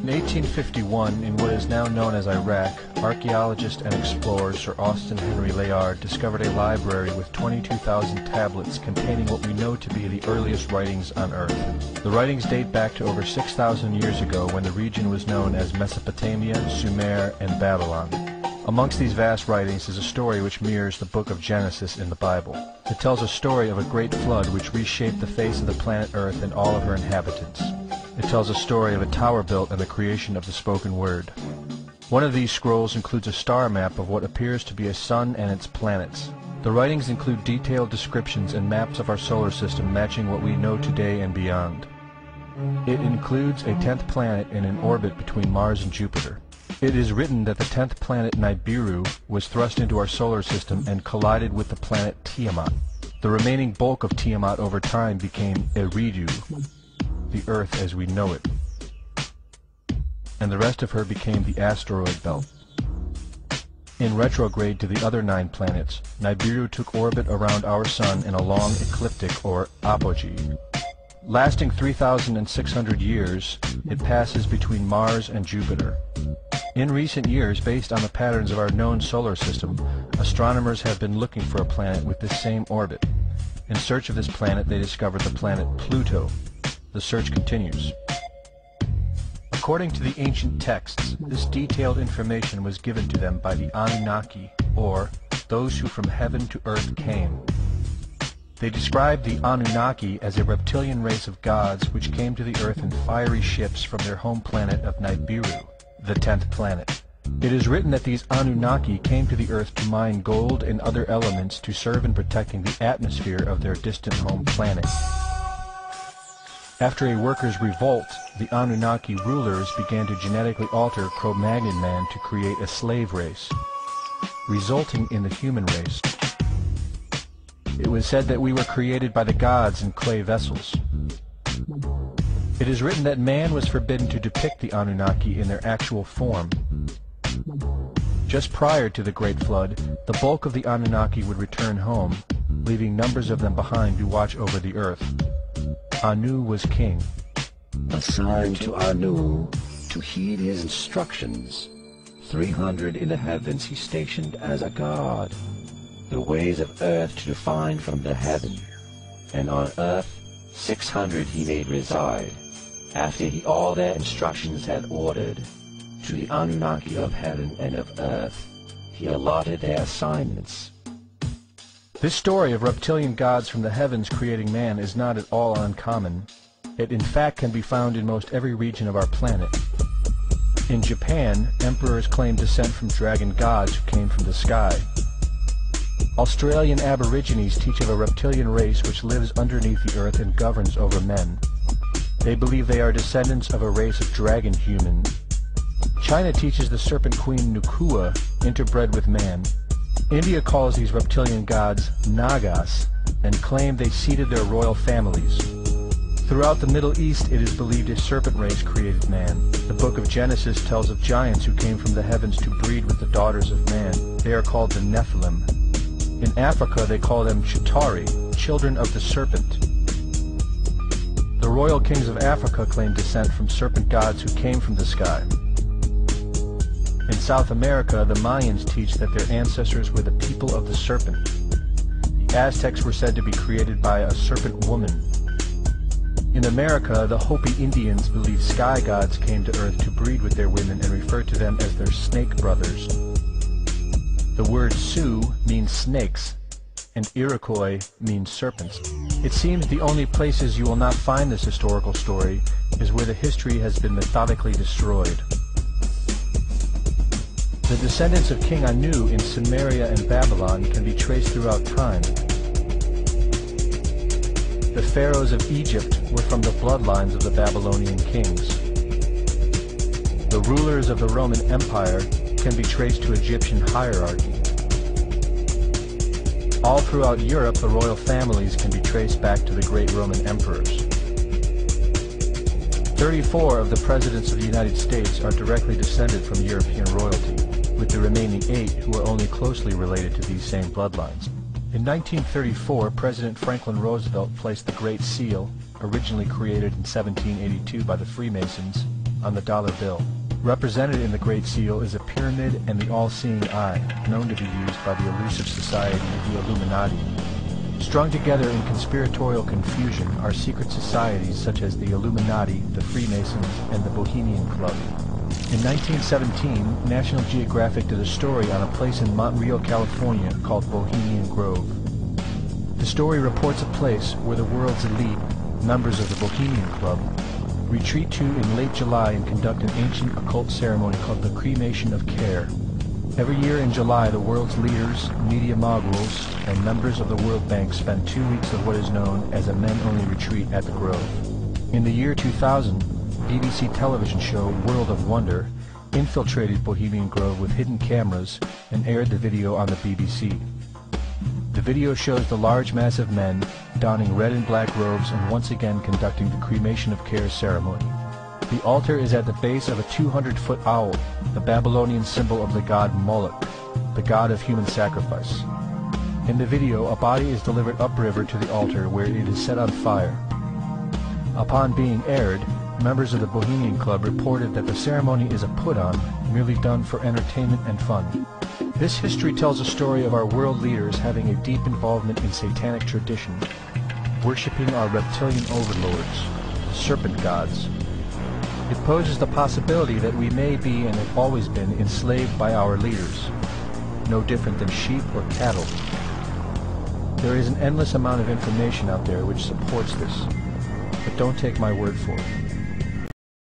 In 1851, in what is now known as Iraq, archaeologist and explorer Sir Austin Henry Layard discovered a library with 22,000 tablets containing what we know to be the earliest writings on Earth. The writings date back to over 6,000 years ago when the region was known as Mesopotamia, Sumer, and Babylon. Amongst these vast writings is a story which mirrors the book of Genesis in the Bible. It tells a story of a great flood which reshaped the face of the planet Earth and all of her inhabitants. It tells a story of a tower built and the creation of the spoken word. One of these scrolls includes a star map of what appears to be a sun and its planets. The writings include detailed descriptions and maps of our solar system matching what we know today and beyond. It includes a 10th planet in an orbit between Mars and Jupiter. It is written that the 10th planet Nibiru was thrust into our solar system and collided with the planet Tiamat. The remaining bulk of Tiamat over time became Eridu, the Earth as we know it, and the rest of her became the asteroid belt. In retrograde to the other 9 planets, Nibiru took orbit around our Sun in a long ecliptic or apogee. Lasting 3,600 years, it passes between Mars and Jupiter. In recent years, based on the patterns of our known solar system, astronomers have been looking for a planet with this same orbit. In search of this planet, they discovered the planet Pluto. The search continues. According to the ancient texts, this detailed information was given to them by the Anunnaki, or those who from heaven to earth came. They described the Anunnaki as a reptilian race of gods which came to the earth in fiery ships from their home planet of Nibiru, the 10th planet. It is written that these Anunnaki came to the earth to mine gold and other elements to serve in protecting the atmosphere of their distant home planet. After a workers' revolt, the Anunnaki rulers began to genetically alter Cro-Magnon man to create a slave race, resulting in the human race. It was said that we were created by the gods in clay vessels. It is written that man was forbidden to depict the Anunnaki in their actual form. Just prior to the Great Flood, the bulk of the Anunnaki would return home, leaving numbers of them behind to watch over the earth. Anu was king. Assigned to Anu to heed his instructions. 300 in the heavens he stationed as a god. The ways of earth to define from the heaven. And on earth 600 he made reside. After he all their instructions had ordered, to the Anunnaki of heaven and of earth, he allotted their assignments. This story of reptilian gods from the heavens creating man is not at all uncommon. It in fact can be found in most every region of our planet. In Japan, emperors claim descent from dragon gods who came from the sky. Australian Aborigines teach of a reptilian race which lives underneath the earth and governs over men. They believe they are descendants of a race of dragon human. China teaches the serpent queen Nukua interbred with man. India calls these reptilian gods Nagas and claim they seeded their royal families. Throughout the Middle East it is believed a serpent race created man. The book of Genesis tells of giants who came from the heavens to breed with the daughters of man. They are called the Nephilim. In Africa they call them Chitauri, children of the serpent. The royal kings of Africa claim descent from serpent gods who came from the sky. In South America, the Mayans teach that their ancestors were the people of the serpent. The Aztecs were said to be created by a serpent woman. In America, the Hopi Indians believe sky gods came to earth to breed with their women and refer to them as their snake brothers. The word Sioux means snakes, and Iroquois means serpents. It seems the only places you will not find this historical story is where the history has been methodically destroyed. The descendants of King Anu in Sumeria and Babylon can be traced throughout time. The pharaohs of Egypt were from the bloodlines of the Babylonian kings. The rulers of the Roman Empire can be traced to Egyptian hierarchy. All throughout Europe, the royal families can be traced back to the great Roman emperors. 34 of the presidents of the United States are directly descended from European royalty, with the remaining 8 who are only closely related to these same bloodlines. In 1934, President Franklin Roosevelt placed the Great Seal, originally created in 1782 by the Freemasons, on the dollar bill. Represented in the Great Seal is a pyramid and the all-seeing eye, known to be used by the elusive society, the Illuminati. Strung together in conspiratorial confusion are secret societies such as the Illuminati, the Freemasons, and the Bohemian Club. In 1917, National Geographic did a story on a place in Montreal, California called Bohemian Grove. The story reports a place where the world's elite, members of the Bohemian Club, retreat to in late July and conduct an ancient occult ceremony called the Cremation of Care. Every year in July, the world's leaders, media moguls, and members of the World Bank spend 2 weeks of what is known as a men-only retreat at the Grove. In the year 2000, BBC television show World of Wonder infiltrated Bohemian Grove with hidden cameras and aired the video on the BBC. The video shows the large mass of men donning red and black robes and once again conducting the Cremation of Care ceremony. The altar is at the base of a 200-foot owl, the Babylonian symbol of the god Moloch, the god of human sacrifice. In the video, a body is delivered upriver to the altar where it is set on fire. Upon being aired, members of the Bohemian Club reported that the ceremony is a put-on, merely done for entertainment and fun. This history tells a story of our world leaders having a deep involvement in satanic tradition, worshipping our reptilian overlords, the serpent gods. It poses the possibility that we may be and have always been enslaved by our leaders, no different than sheep or cattle. There is an endless amount of information out there which supports this, but don't take my word for it.